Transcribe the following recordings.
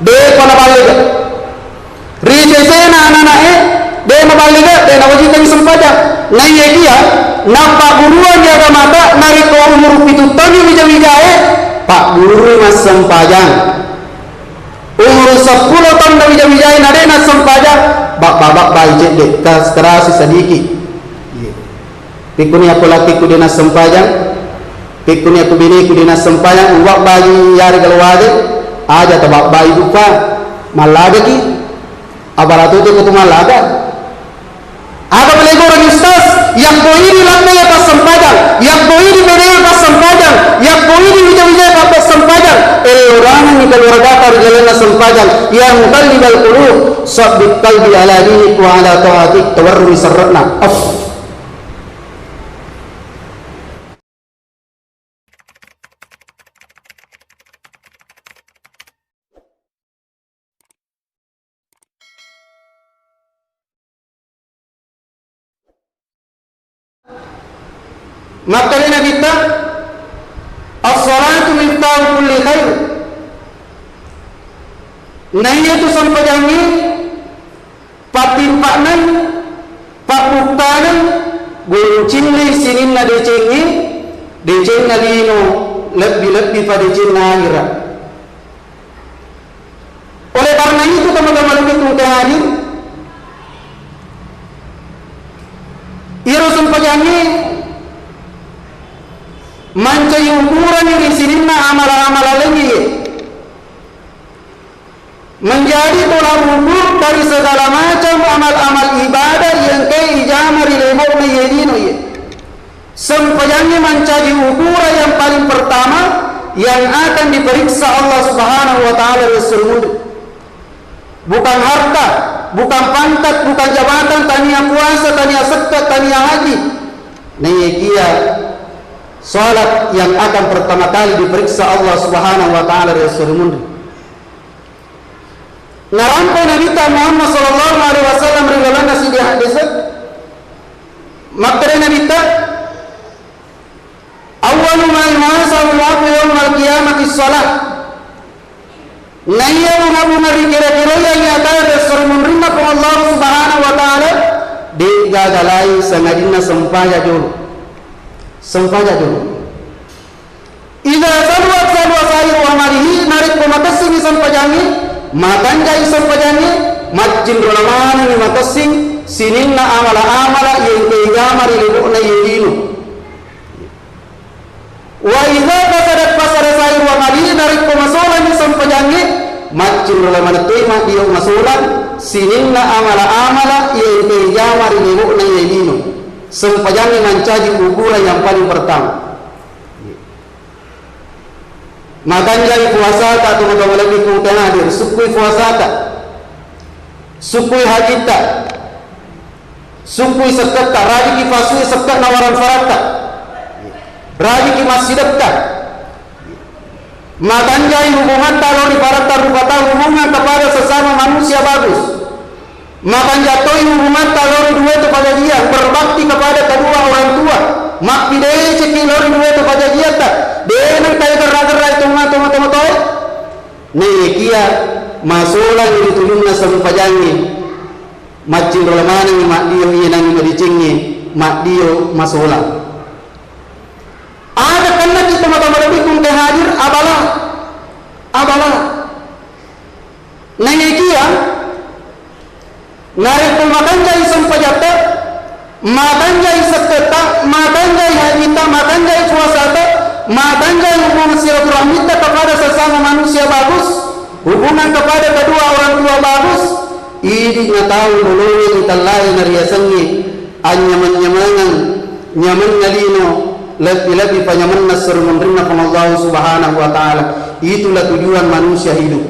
de kono baliga rije sena anak de na baliga de na wajib kami sempajang na yekia na pak guruan jaga mata nari ko umur pitu tahun wija-wijae pak guru mas sempajang umur 10 tahun na wija-wijae na de na sempajang bak bayi de kerasi sedikit pikuni aku laki ku dina sempajang pikuni aku bini ku dina sempajang uwak bayi yari galwade aja tabak bayi duka malaga ki abaratu itu kutu malaga aga belego orang ustaz yang poiri lambe ya pas sempajang yang poiri bene pas sempajang yang poiri wija-wija pas sempajang orang ni keluarga tar jalan sempajang yang qalbal qulub sabbit qalbi ala dinik wa ala taatik tawarrumi sarrana Makalina kita as-salatu miftahu kulli khair. Naya tu sampajangi patimpanan papuktanan guncin li sinin na deceng na lino lebih pada deceng na akhirat. Oleh karena itu teman-teman kita hadir iro sampajangi mancai ukuran yang isinya amal-amal lagi menjadi tolak ukur dari segala macam amal-amal ibadah yang kei jamari lebok meyedino ye sempajangnya mencari ukuran yang paling pertama yang akan diperiksa Allah Subhanahu wa taala Rasulullah bukan harta, bukan pangkat, bukan jabatan, tania puasa, tania zakat, tania haji neyekia salat yang akan pertama kali diperiksa Allah Subhanahu wa taala Rasulullah. Narampo Nabi Muhammad sallallahu alaihi wasallam riwayatna sidi hadis makre Nabi ta awwalu ma yuhasabu al-'abdu yawm al-qiyamati as-salat. Naya mari kira-kira yang akan Rasulullah ko Allah Subhanahu wa taala di gagalai sangadina sampaya dulu. Sempaja dulu. Ida salwat sayur amalihi narik pematasi ni sempajangi, makanjai sempajangi, macin rolamana ni matasing, sininna amala yang keigamari libukna yedinu. Wa ida pasar sayur amalihi narik pemasolan ni sempajangi, macin rolamana tema dia masolan, sininna amala yang keigamari libukna yedinu. Sempajangi mencaji ukuran yang paling pertama. Makanjai puasa tak teman-teman lagi kumpulan hadir. Sukui puasa tak, sukui haji tak, sukui zakat tak, rajin ki fasui zakat nawaran farat tak, rajin ki masjid tak. Makanjai hubungan talor di barat tarubata hubungan kepada sesama manusia bagus. Makan jatuhi hubungan talori dua kepada dia berbakti kepada kedua orang tua mak pidai ceki lori dua kepada dia tak dia nak kaya gerak-gerak itu toma toy nih kia masulah yang ditujungna sampajangi macin rolamani mak dio yenang madicingi mak dio masulah ada kena kita teman-teman lebih kumte hadir abalah nih kia narik makanjai sampajata makanjai saketa makanjai hajita makanjai puasata makanjai hubungan silaturahmi kepada sesama manusia bagus hubungan kepada kedua orang tua bagus ini tahu dulu kita lain nariasannya anyaman nyaman ngalino lebih panyaman nasr menerima Allah Subhanahu wa taala itulah tujuan manusia hidup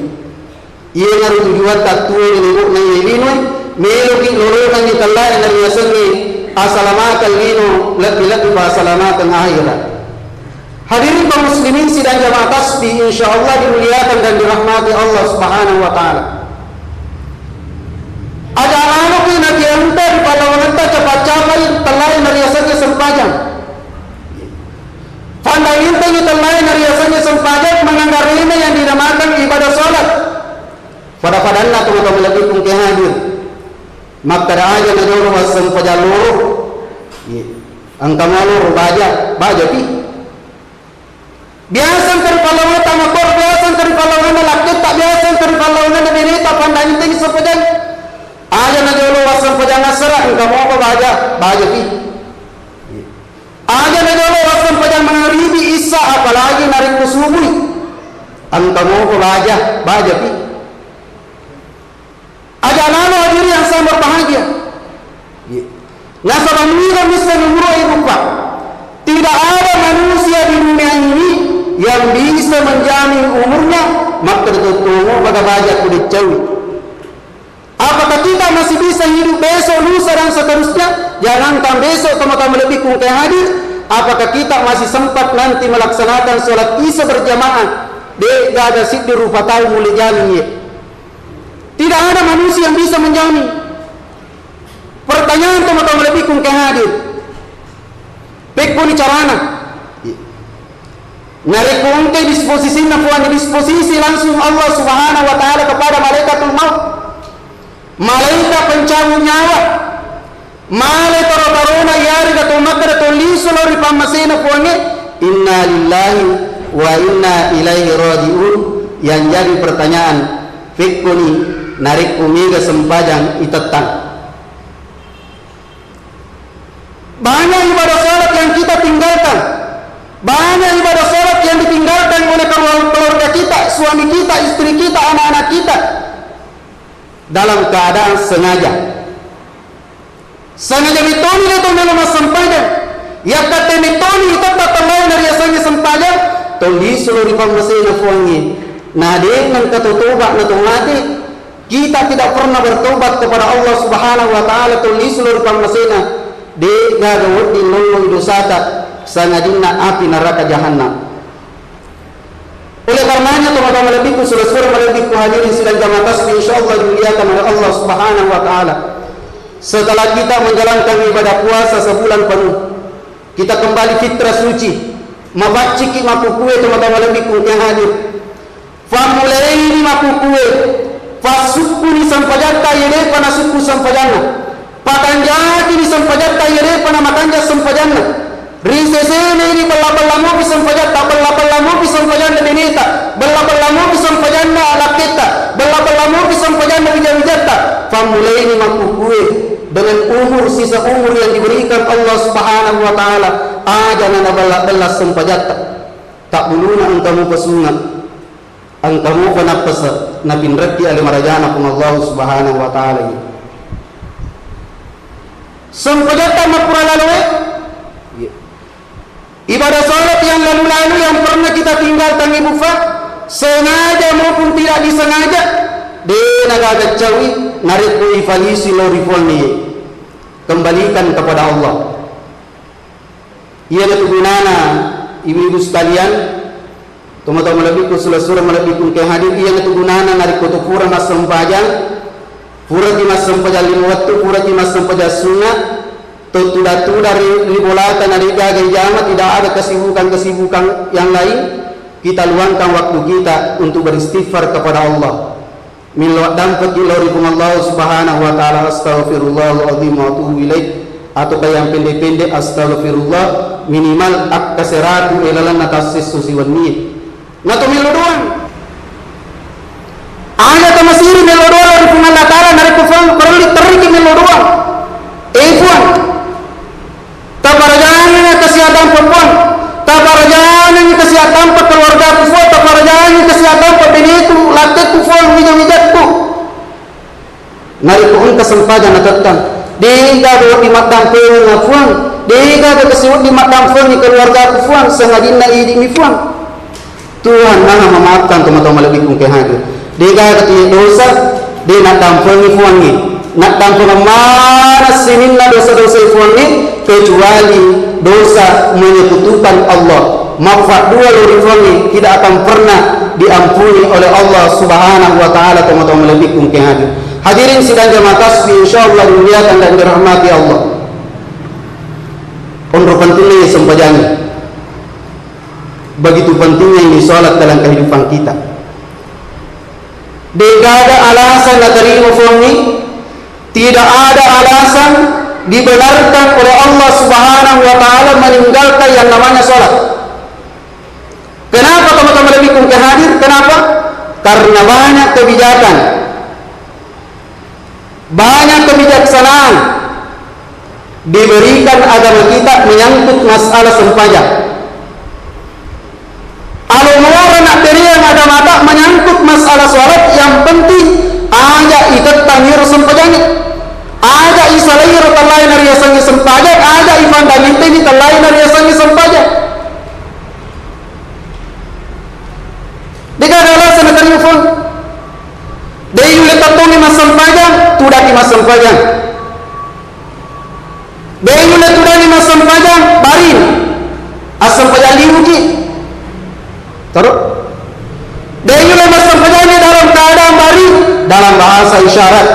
ia ngaruh tujuan tak tua ini lino meloki lorokan kita lain dari asalnya asalamat al-lino lebih asalamat al-akhirat. Hadirin kaum muslimin sidang jamaah tasbih insyaallah dimuliakan dan dirahmati Allah Subhanahu wa taala. Ada anak yang nanti anda pada wanita cepat-cepat terlain dari asalnya sempajang. Pandai intai terlain dari asalnya sempajang menganggap ini yang dinamakan ibadah salat. lebih kung hadir maka aja na jolo wasam pajaloro ang kamaloro baja pi biasa kan kalau tama kor biasa kan kalau na lakit tak biasa kan kalau na binita pandan ting sepajan aja na jolo wasam pajang asra ang kamalo baja pi aja na jolo wasam pajang mangribi isa apalagi narik kusubui ang kamalo baja pi aja lalu diri yang sama berbahagia. Nasabah mengira bisa memurai rupa. Tidak ada manusia di dunia ini yang bisa menjamin umurnya maka tertutup pada baja kulit cawi. Apakah kita masih bisa hidup besok, lusa dan seterusnya? Jangankan besok teman-teman lebih kung hadir. Apakah kita masih sempat nanti melaksanakan sholat isya berjamaah? Dia ada sih di rupa tahu mulai jalan. Tidak ada manusia yang bisa menjamin. Pertanyaan teman-teman lebih kung hadir. Pekpuni carana. Narekung ke disposisi nafuan disposisi langsung Allah Subhanahu wa taala kepada malaikatul maut. Malaikat pencabut nyawa. Malaikat tarona yari atau makar atau lisulori pamasena puange. Inna lillahi wa inna ilaihi rajiun. Yang jadi pertanyaan pekpuni narik umiga sempajang itetang. Banyak ibadah salat yang kita tinggalkan. Banyak ibadah salat yang ditinggalkan oleh keluarga kita, suami kita, istri kita, anak-anak kita. Dalam keadaan sengaja. Sengaja mitoni itu memang sempajang. Ya kata mitoni itu tatalain dari asalnya sempajang. Tolong seluruh pangmasina fuangi. Nah dengan ketutubat na mati. Kita tidak pernah bertobat kepada Allah Subhanahu wa taala tulis seluruh pangmasina de gagawat di lolo dosata sanadina api neraka jahanam. Oleh karenanya teman-teman lebih surah-surah lebih hadirin sidang jamaah tasbih insyaallah dimuliakan oleh Allah Subhanahu wa taala. Setelah kita menjalankan ibadah puasa sebulan penuh, kita kembali fitrah suci, mabaciki mapukue teman-teman lebih yang hadir. Famulai ini mapukue Fasuku ni sampajatta yere pana suku sampajana. Pakanjati ni sampajatta yere pana makanja sampajana. Risesene ni balabalamu bi sampajatta balabalamu bi sampajana benita. Balabalamu bi sampajana alakita. Balabalamu bi sampajana bijawijatta. Famulai ni makukue dengan umur sisa umur yang diberikan Allah Subhanahu wa taala aja na balabala sampajatta. Tak buluna antamu pasungan. Angkamu panapasa na pinrati ali marajana pun Allah Subhanahu wa taala. Sampajata mapura lalu ibadah salat yang lalu-lalu yang pernah kita tinggalkan ibu fa sengaja maupun tidak disengaja de nagagat cawi nariku ivalisi lorifoni kembalikan kepada Allah. Ia gunana ibu-ibu sekalian teman-teman lebih ku surah lebih ku hadir ia gunana narik kutu pura mas sempajang pura di mas sempajang lima waktu pura di mas sempajang sunat tutu dari libolatan dari gagai jama tidak ada kesibukan yang lain kita luangkan waktu kita untuk beristighfar kepada Allah milwat dampat ilorikum Allah Subhanahu wa taala astaghfirullahaladzim wa atubu ilaih atau yang pendek-pendek astaghfirullah minimal akaseratu ilalan atas sesusi waniyah nato melodoan aya tamasiri melodoan dari Allah taala dari kufang perli teriki melodoan puan tabarajana kesehatan perempuan tabarajana kesehatan keluarga kufang tabarajana kesehatan pebenitu latet kufang mijat-mijatku nari kuhun kesempadan natatkan dega do di madang peng afuan dega do kesewut di madang peng keluarga kufang sengadina idi mifuan Tuhan maha memaafkan teman-teman lebih kung hadir. Dia kata dosa, dia nak tampung ifuangi, nak tampung mana sinin na dosa-dosa ifuangi kecuali dosa menyekutukan Allah. Maafat dua lori ifuangi tidak akan pernah diampuni oleh Allah Subhanahu wa taala teman-teman lebih kung hadir. Hadirin sidang jamaah tasbih insyaallah dimuliakan dan dirahmati Allah. Untuk pentingnya sempajani. Begitu pentingnya ini salat dalam kehidupan kita. Tidak ada alasan nak terima phone. Tidak ada alasan dibenarkan oleh Allah Subhanahu wa taala meninggalkan yang namanya sholat. Kenapa teman-teman lebih ke hadir? Kenapa? Karena banyak kebijakan, banyak kebijaksanaan diberikan agama kita menyangkut masalah sempajak. Alumora nak berian agama tak menyangkut masalah sholat, yang penting aja ikat tamir sempajak, aja isalair talain riasangi sempajak, aja ifan daminti ni talain riasangi sempajak. Dika alasan nak telefon, dia yule tatoni mas sempajak, tudaki mas sempajak. Dia yule tudani mas sempajak, barin asam pajak liuji. Terus dia yule mas sempajak ni dalam keadaan barin, dalam bahasa isyarat.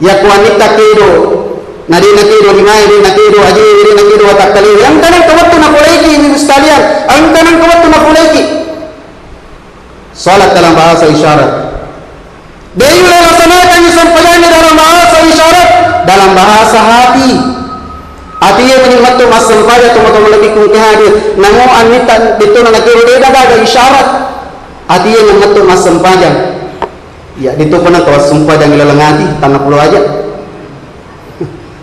Ya wanita kedo, nadi nakedo dimai, di nakedo aji, di nakedo watak kali. Yang kanan kawat tu nak koleki ini sekalian, yang kanan kawat tu nak koleki. Salat dalam bahasa isyarat. Dia yule laksanakan sempajak ni dalam bahasa isyarat, dalam bahasa hati. Hati yang menikmati mas sempajak teman-teman lebih kungki hadir. Namun anita itu nakedo dia dah ada isyarat. Hati yang menikmati mas sempajak. Ya, itu pernah kalau sumpah jangan lelengati tanah pulau aja.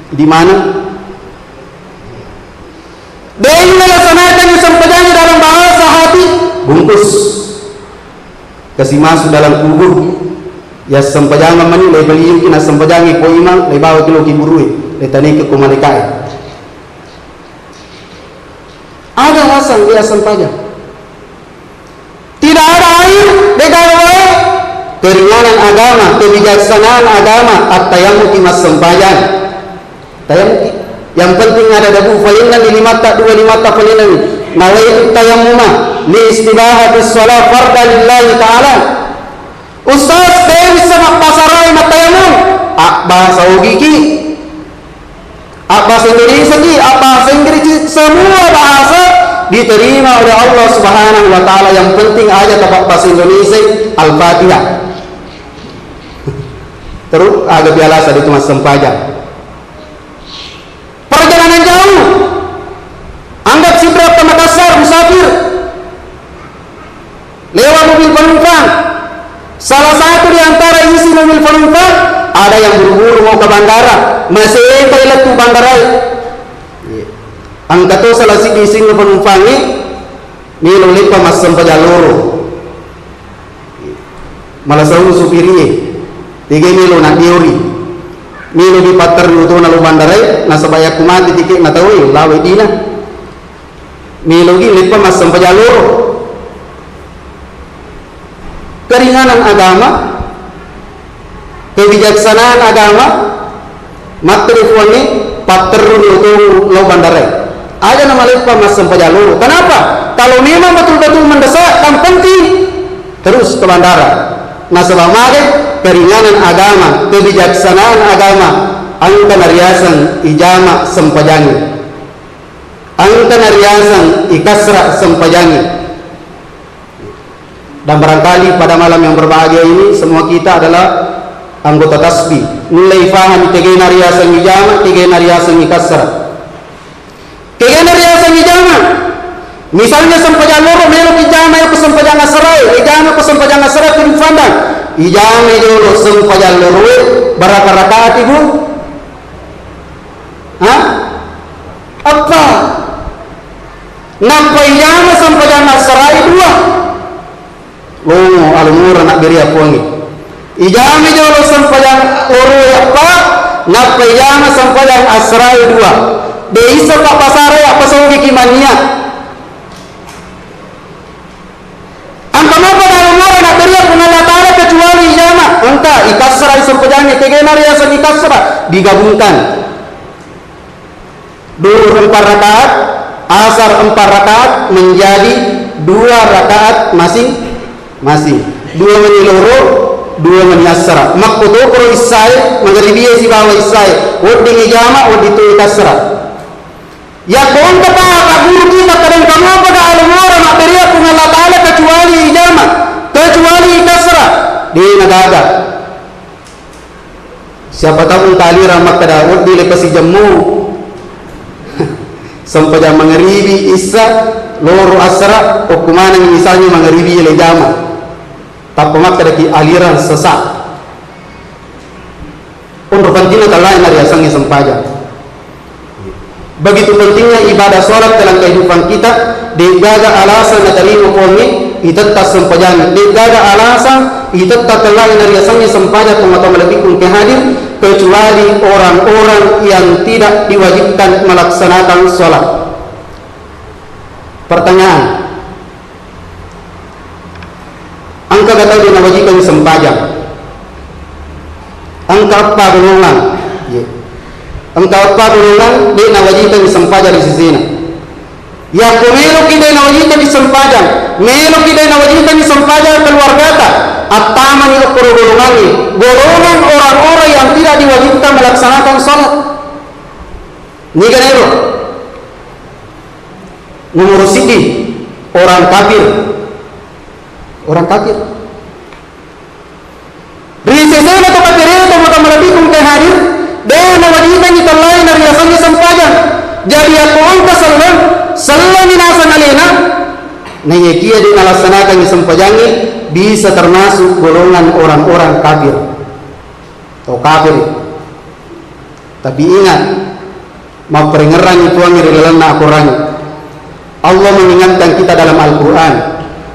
Di mana? Dia melaksanakan sempajanya dalam bahasa hati, bungkus, kasih masuk dalam kubur. Ya sempajang mani, lay beli kina sempajangi ko imang, lay bawa kilo kiburui, lay tani ke kumalikai. Ada alasan dia sempajang. Tidak ada air, dekat keringanan agama, kebijaksanaan agama, at-tayammum mas sempajang. Tayammum yang penting ada dagu falinan di limata dua limata falinan. Nawaitu tayammuma li istibahati shalah fardan lillahi ta'ala. Ustaz, saya bisa pasarai mat tayammum. Bahasa ugiki, bahasa Indonesia ki, bahasa Inggris, semua bahasa diterima oleh Allah Subhanahu wa taala. Yang penting aja tapak bahasa Indonesia Al-Fatihah. Terus agak biasa itu mas sempajak. Perjalanan jauh, anggap Sidrap ke Makassar musafir, lewat mobil penumpang. Salah satu di antara isi mobil penumpang ada yang buru-buru mau ke bandara, masih toilet tu bandara. Angkat tu salah si isi penumpang ni lupa mas sempajak loro. Malah selalu supirnya. Tiga milo nak diori, milo di patar itu nalu bandarai, nasa banyak kumati tiket nata tahu lawe dina, milo gi lipa mas sempajak loro. Keringanan agama, kebijaksanaan agama, material ni patar itu lalu bandarai. Aja nama lipa mas sempajak loro. Kenapa? Kalau memang betul-betul mendesak, kan penting terus ke bandara. Nasabah keringanan agama, kebijaksanaan agama, angka nariasan ijama sempajangi, angka nariasan ikasra sempajangi. Dan barangkali pada malam yang berbahagia ini semua kita adalah anggota tasbih. Mulai faham tiga nariasan ijama, tiga nariasan ikasra, tiga nariasan ijama. Misalnya sempajan loro melok ijama yo sempajan asrai, ijama ko sempajan asrai kun fandang. Ijama dulu sempajan loro berapa rakaat ibu? Hah? Apa? Nampak ijama sempajan asrai dua. Lomo alumur nak beri apa ni? Ijama dulu sempajan loro apa? Nampak ijama sempajan asrai dua. Deisa pak pasar ya pasal kimania. Kecuali ijama, entah ikasra sempajangnya, tiga nariasan ikasra digabungkan. Duhur 4 rakaat, asar 4 rakaat menjadi 2 rakaat masing-masing. 2 meniloro, 2 menyasra. Makkutu pro isai, menggeribiya si bawa isai. Wuding ijama, wuditu ikasra. Ya kung kata guru kita kadang kamu pada alam orang material pun Allah Ta'ala kecuali ijama. nagaga. Siapa tahu talira makada wadi lepasi jammu sampai jam mangribi isa loro asra o kumana misalnya mangribi le jama tapi makada ki aliran sesat untuk pentingnya kalahin hari asangnya sempaja. Begitu pentingnya ibadah sholat dalam kehidupan kita. Digaga alasan na terima kami itetap sempajan. Digaga alasan itetap kalahin hari asangnya sempaja teman-teman lebih kun kehadir kecuali orang-orang yang tidak diwajibkan melaksanakan sholat. Pertanyaan, angka kata dia wajibkan sempajan. Angka apa golongan? Angka apa golongan dia wajibkan sempajan di sini. Ya kumelo kita wajibkan sempajan, melo kita wajibkan sempajan keluarga kita. Atama ni golongan ini, golongan orang-orang yang tidak diwajibkan melaksanakan salat. Ni kan itu. Nomor sidi orang kafir. Orang kafir. Risesena to kafirnya to mata malabikum ke hadir, dia wajibkan kita lain dari asalnya sempajan. Jadi aku angka sallan minasan alena. Nah ya dia dilaksanakan di sempajannya bisa termasuk golongan orang-orang kafir atau kafir. Tapi ingat, mau peringeran itu ang irilalan na Quran. Allah mengingatkan kita dalam Al-Quran.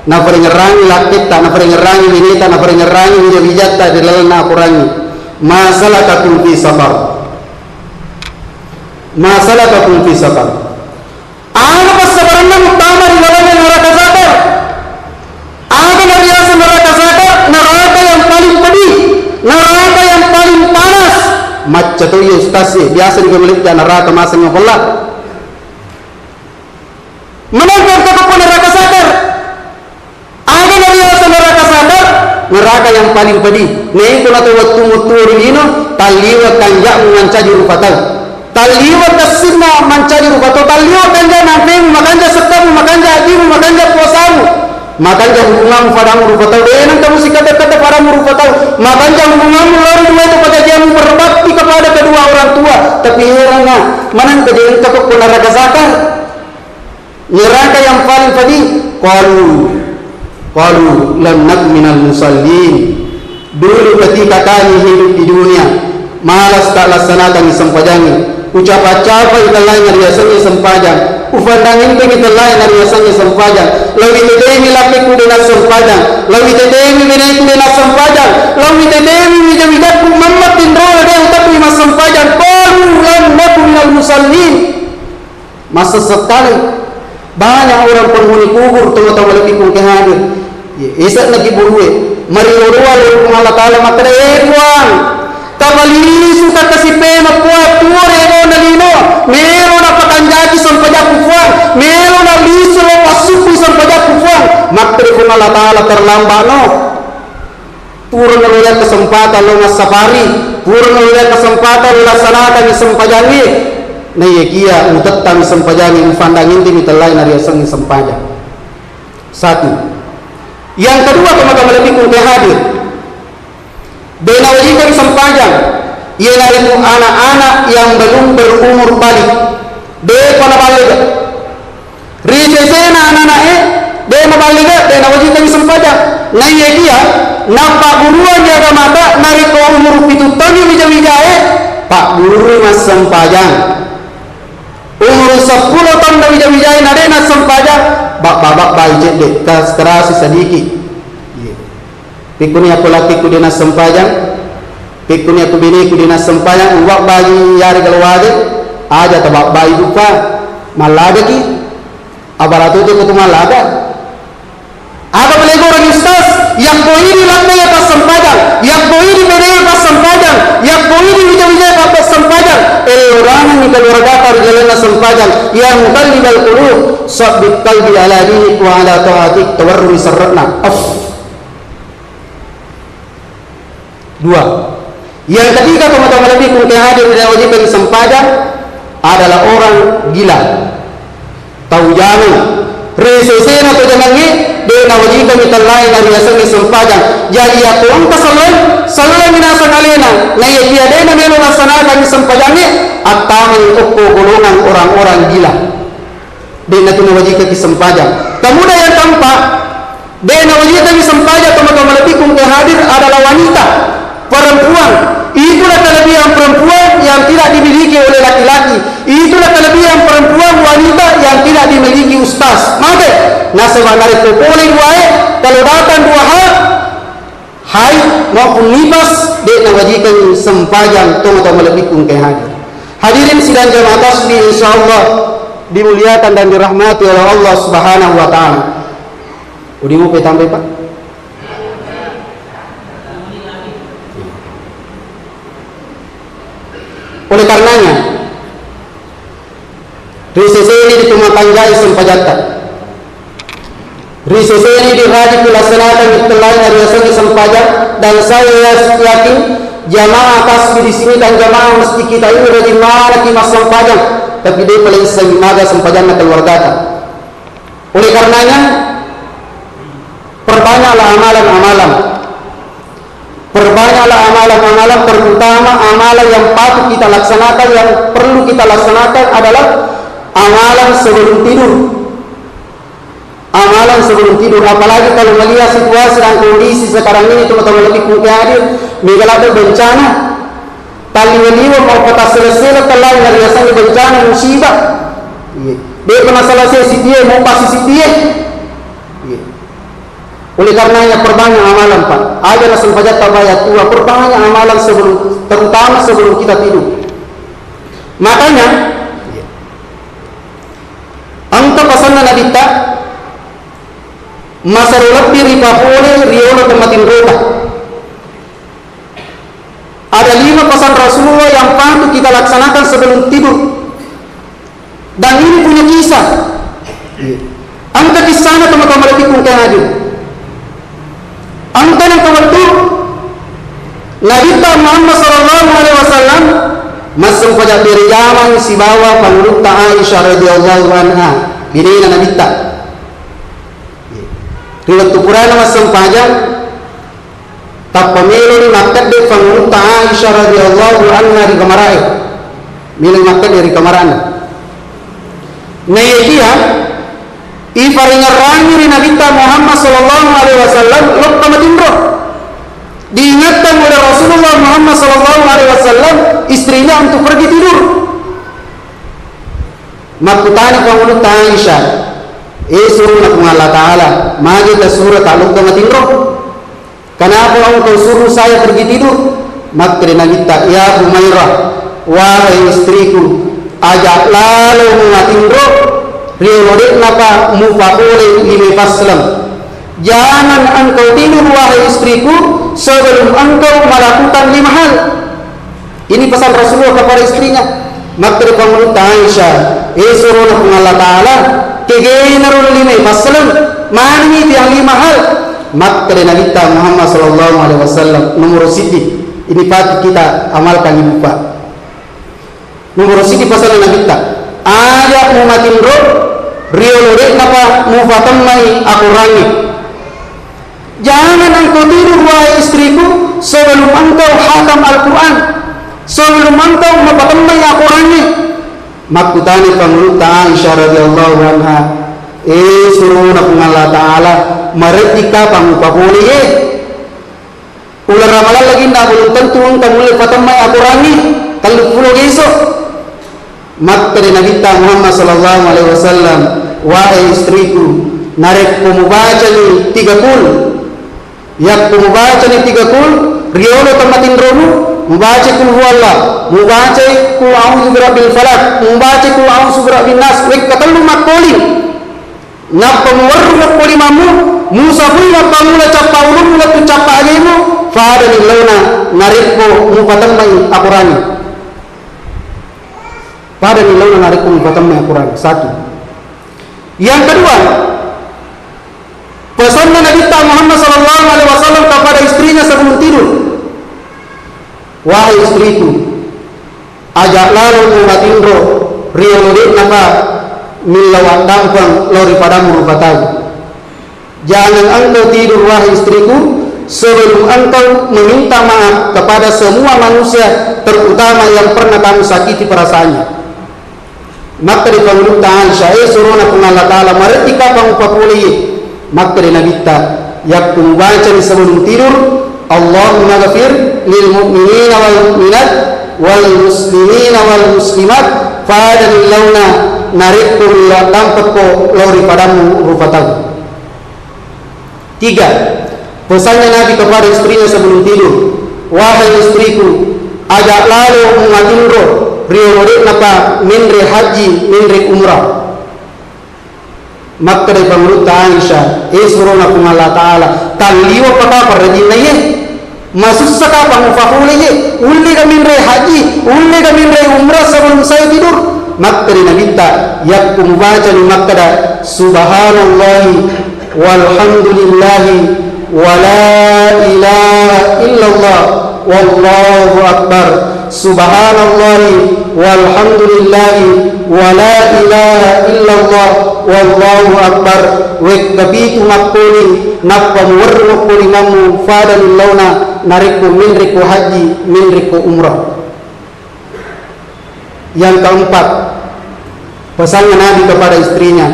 Na peringeran kita, na peringeran binita, na peringeran bijata irilalan na Quran. Masalakakum fi safar. Masalakakum fi safar. Ano pasabaran na utama irilalan na neraka sakar. Ada neraka neraka sakar, neraka yang paling pedih, neraka yang paling panas. Macam tu ya ustaz biasa juga melihat neraka masanya Allah. Menangkap ke neraka sakar. Ada neraka sakar, neraka yang paling pedih. Nei kuna tu waktu muturi ini taliwa kanja mencari rupatal. Taliwa kasina mencari rupatal. Taliwa kanja nafem makanja setamu makanja adimu makanja puasamu. Makanja hubunganmu padamu rupatal. Dengan kamu sikata-kata padamu rupatal. Makanja hubunganmu lalu dua itu pada dia berbakti kepada kedua orang tua. Tapi herannya mana kejadian kau ke neraka sakar? Neraka yang paling pedih. Qalu lam naku minal musallin. Dulu ketika kami hidup di dunia malas tak laksanakan sempajannya. Ucapa-capa kita lain dari asalnya sempajang. Ufandangin kita lain dari asalnya sempajang. Lawi tedemi lapiku dengan sempajang. Lawi tedemi benaiku dengan sempajang. Lawi tedemi wijawidatku mamatin rola dia utaku mas sempajang. Qalu lam naku minal musallin. Masa sekali banyak orang penghuni kubur teman-teman lebih pun kehadir. Isak lagi buruwe. Mari urua lu Allah Taala makada ewan. Tabali suka kasih pema kuat tuore no nalino. Mero na pakanjaki sampaja kufuan. Mero na liso lo pasuku sampaja kufuan. Makada pun Allah Taala terlambat no. Purun na kesempatan lo mas safari. Purun na kesempatan lo laksanakan sempajangi. Nah ya kia utatang sempajangi ufandangin di mitalai nari asang sempajang. Satu. Yang kedua teman-teman lebih kurang hadir. Bena wajibkan sempajang. Ialah itu anak-anak yang belum berumur balik. Dia pada balik. Rijesena anak-anak dia balik. Dia wajibkan sempajang. Nah ya kia nampak buruan jaga mata nari ke umur itu tahun bija-bija Pak Guru mas sempajang. Umur 10 tahun dah bija-bija nade nas sempajang. Bak-bak bajet dek terasi sedikit. Pikuni aku laki ku dinas sempajang. Pikuni aku bini ku dinas sempajang. Uwak bagi yari keluarga. Aja tabak bayi buka. Malaga ki. Abaratu itu kutu malaga. Aga boleh orang ustaz. Yang bohiri laknanya pas sempajang. Yang bohiri bedanya pas sempajang. Yang bohiri bija-bija pas sempajang. Orang ni keluarga terjalan sempajang. Yang muqallibal qulub. Sabbit qalbi ala dinik wa ala ta'atik tawarrumi sarratna. Dua. Yang ketiga teman-teman lebih kurang hadir dan wajibkan sempajang adalah orang gila. Tahu jangan resesena to jangangi de na wajika mitallai na riasani sampajan jadi aku angka salam minasa kalena na ya de na melo laksanakan sampajannya atami ukko golongan orang-orang gila de na tuna wajika kisampajan kemudian yang keempat de na wajika kisampajan teman-teman lebih hadir adalah wanita perempuan. Itulah kelebihan perempuan yang tidak dimiliki oleh laki-laki. Itulah kelebihan perempuan wanita yang tidak dimiliki ustaz. Maka nasebanari boleh wae kalau datang dua hal haid maupun nifas dek nawajikan sempajang atau melebihkan ke hadir. Hadirin sidang jamaah tasbih insyaallah dimuliakan dan dirahmati oleh Allah Subhanahu wa taala. Udah mau tambah Pak? Oleh karenanya risese ini ditumakanjai sempajatan, risese ini dirajik dilaksanakan ditelayan riasani sempajat, dan saya yakin jamaah tasbih di sini dan jamaah mesti kita ini rajin mana kimas sempajat, tapi dia paling semaga sempajatnya keluarga. Oleh karenanya perbanyaklah amalan-amalan. Perbanyaklah amalan-amalan, terutama amalan yang patut kita laksanakan, yang perlu kita laksanakan adalah amalan sebelum tidur. Amalan sebelum tidur, apalagi kalau melihat situasi dan kondisi sekarang ini teman-teman lebih mungkin hadir ada bencana tali meliwat mau patah selesai telah biasanya bencana musibah dia pernah selesai si dia mau pasti si dia. Oleh karenanya perbanyak amalan Pak. Ajar sempajat tabayat tua perbanyak amalan sebelum, terutama sebelum kita tidur. Makanya angka pasangan nadita masa lebih ripapole riolo tematin rota. Ada 5 pesan Rasulullah yang patut kita laksanakan sebelum tidur. Dan ini punya kisah. Angka kisahnya teman-teman lebih mungkin hadir. Angka yang kebetu Nabi Muhammad sallallahu alaihi wasallam masuk pada diri zaman si bawa penurut Aisyah radhiyallahu anha binina Nabi ta riwayat Qur'an masuk pada tak pemilu ni makat de penurut Aisyah radhiyallahu anha di kamarai milu makat dari kamarana dia ifaringa rangi Nabi Muhammad sallallahu alaihi wasallam lokta matindro diingatkan oleh Rasulullah Muhammad sallallahu alaihi wasallam istrinya untuk pergi tidur. Makutani pengulut Aisyah suruh nak Allah Ta'ala maju ke surat lokta matindro kenapa engkau suruh saya pergi tidur? Maka Nabi ya Humairah wahai istriku ajak lalu matindro riwayat napa mufaqul limi faslam jangan engkau tidur wahai istriku sebelum engkau melakukan 5 hal. Ini pesan Rasulullah kepada istrinya. Maka pengulut Aisyah suruh Allah Ta'ala kegenarul limi faslam mani yang 5 hal. Maka Nabi Muhammad sallallahu alaihi wasallam nomor siti ini patut kita amalkan ibu Pak. Nomor siti pesan Nabi ajak umatin roh riolore napa mufatamai aku rangi. Jangan engkau tidur wahai istriku sebelum engkau hatam Al-Quran, sebelum engkau mufatamai aku rangi. Makutani pengulut Aisyah radhiyallahu anha suruh nak Allah Ta'ala meretika pamupapuli ular ramalan lagi ndak belum tentu engkau mulai fatamai aku rangi kalau pulau besok. Maka Nabi Muhammad sallallahu alaihi wasallam wahai istriku narek membaca ni 30 yak membaca ni 30 riolo tamatin romu membaca kul huwallah membaca kul a'udzu birabbil falaq membaca kul a'udzu birabbin nas wek katalu makoli ngapa muwarru makoli mamu musafir ngapa mula capa ulun mula tu capa agemu fa ni launa nareko mufatamai akurani pada nilai menarikun batamnya Quran. 1. Yang kedua, pesan Nabi Muhammad sallallahu alaihi wasallam kepada istrinya sebelum tidur. Wahai istriku, ajaklah umat indro riolodit napa milawat dampang lori padamu rupa tahu. Jangan engkau tidur wahai istriku sebelum engkau meminta maaf kepada semua manusia, terutama yang pernah kamu sakiti perasaannya. Maka di panggung Aisyah suruna pun Allah Ta'ala meretika pangupapuli. Maka di Nabi yakum baca di sebelum tidur, Allahumma ghafir lil mu'minina wal mu'minat wal muslimina wal muslimat fadan launa narikum la tampako lori padamu rupa tahu. 3. Pesannya Nabi kepada istrinya sebelum tidur, wahai istriku, ajak lalu mengatindro riolode napa minre haji minre umrah. Maka dari pangurut Aisyah suruna pun Allah Ta'ala taliwa pata parajin ye masuk sakapa mufahule ye ulle ka minre haji ulle ka minre umrah sebelum saya tidur. Maka dari Nabi yakum baca ni maka subhanallahi walhamdulillahi wala ilaha illallah wallahu akbar. Subhanallahi walhamdulillahi wala ilaha illallah wallahu akbar. Wek kabitu makuli nappa muwarru makuli mamu fadan launa nariku minriku haji minriku umrah. Yang keempat, pesannya Nabi kepada istrinya,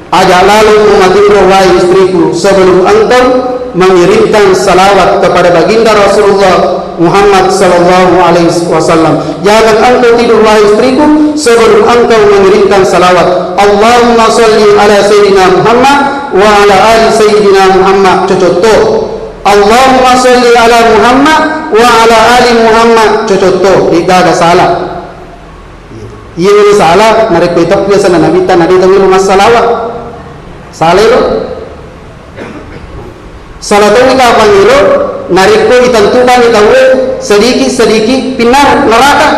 ajak lalu mengatur wahai istriku sebelum engkau mengirimkan salawat kepada baginda Rasulullah Muhammad sallallahu alaihi wasallam. Jangan engkau tidur wahai istriku sebelum engkau mengirimkan salawat. Allahumma sholli ala sayyidina Muhammad wa ala ali sayyidina Muhammad. Cocoto. Allahumma sholli ala Muhammad wa ala ali Muhammad. Cocoto. Tidak ada salah. Iya salah. Narik petak biasa Nabi tan ada tahu rumah salawat. Salah itu. Salah tahu kita apa itu? Narikku ditentukan tahu sedikit pinar neraka.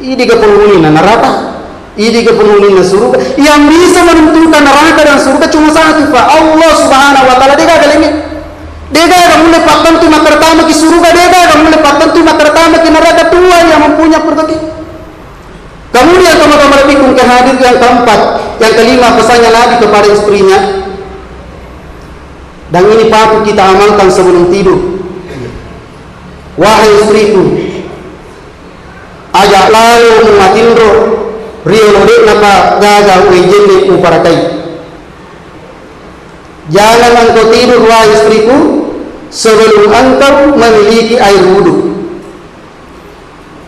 Ini kepenghuni neraka. Ini kepenghuni surga. Yang bisa menentukan neraka dan surga cuma satu, Pak. Allah Subhanahu wa taala. Dia kali ini. Dia akan mulai patang tu pertama ke surga, dia akan mulai patang tu pertama ke neraka. Tuhan yang mempunyai pertagi. Kemudian teman-teman lebih ke hadir yang keempat, yang kelima pesannya Nabi kepada istrinya. Dan ini patut kita amalkan sebelum tidur. Wahai istriku, ajak lalu mengatindro riolode napa gaga uijende uparakai. Jangan engkau tidur wahai istriku sebelum engkau memiliki air wudu.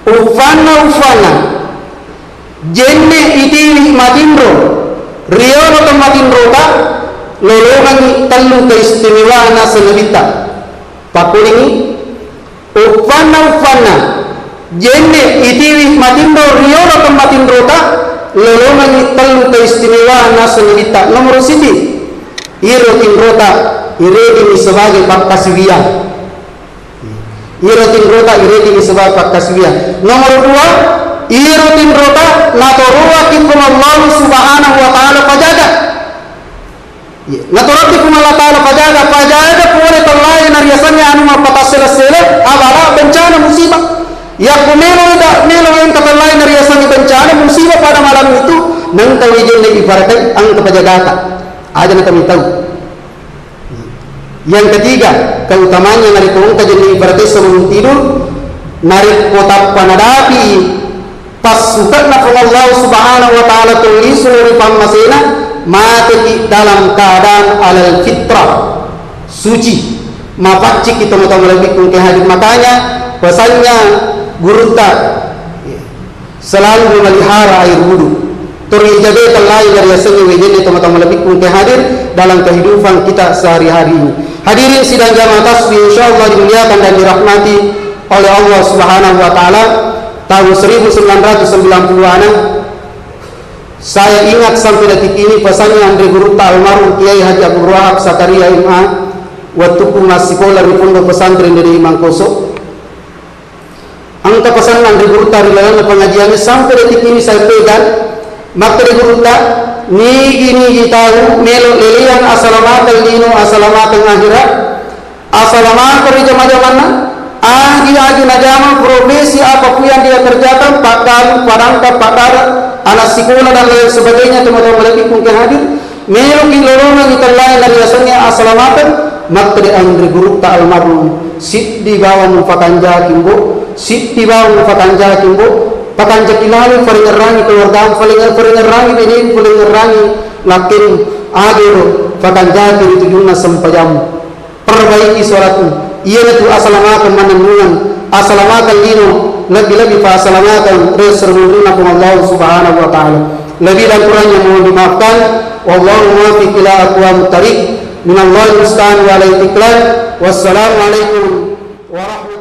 Ufana jenne iti matindro riolo matindro ka lolongan tallu keistimewaan senebita pakulingi ufana jenne iti matindro riolo matindro ka lolongan tallu keistimewaan senebita. Nomor siti iro tindrota iredi sebagai pakasiwian. Iro tindrota iredi sebagai pakasiwian. Nomor 2 iro tindrota natoroakikum Allah Subhanahu wa taala pajaga. Natoroakikum Allah taala pajaga pure terlain nariasannya anu mapataselasele abara bencana musibah. Ya kumelo yang terlain nariasannya bencana musibah pada malam itu nangkau ijin ibaratkan ang kepajagata. Aja kami tahu. Yang ketiga, keutamanya nari kongka jadi ibaratnya sebelum tidur nari kotak panadapi pas suka nak Allah Subhanahu wa taala tulis seluruh pamasena mati dalam keadaan alal fitrah suci mapacik kita teman-teman lebih kongka hadir. Makanya pesannya guru tak selalu memelihara air wudu. Terjaga terlain dari hasilnya wajibnya teman-teman lebih kongka hadir dalam kehidupan kita sehari-hari ini. Hadirin sidang jamaah tasbih insyaallah dimuliakan dan dirahmati oleh Allah Subhanahu wa taala. Tahun 1990-an saya ingat sampai detik ini pesannya Andre Guru almarhum Kiai Haji Abdul Wahab Sakaria MA waktu masih sekolah di pondok pesantren dari Mangkoso. Angka pesan Andre Guru rilayan pengajiannya sampai detik ini saya pegang. Maka Andre Guru nigi tahu melo lelian asalamat dino asalamat akhirat asalamat dari zaman-zamanna agi najama profesi apapun yang dia kerjakan padang padangka padara anak sekolah dan lain sebagainya, teman-teman lagi mungkin hadir, meluki lorong kita lain dari asalnya assalamatan, maka di andri guru ta almarhum sit di bawah mufakan kimbo, sit di bawah mufakan kimbo, pakanja kilali paling rangi keluarga paling rangi ini paling rangi lakin agero pakanja itu juna sempajam perbaiki sholatmu iya itu assalamatan mananungan assalamatan dino lebih fa assalamatan reservuna dengan Allah subhanahu wa ta'ala lebih dan kurangnya mohon dimaafkan wallahu muwaffiq ila aqwamit thariq minallahi musta'an wa alaihi tiklan wassalamu alaikum warahmatullahi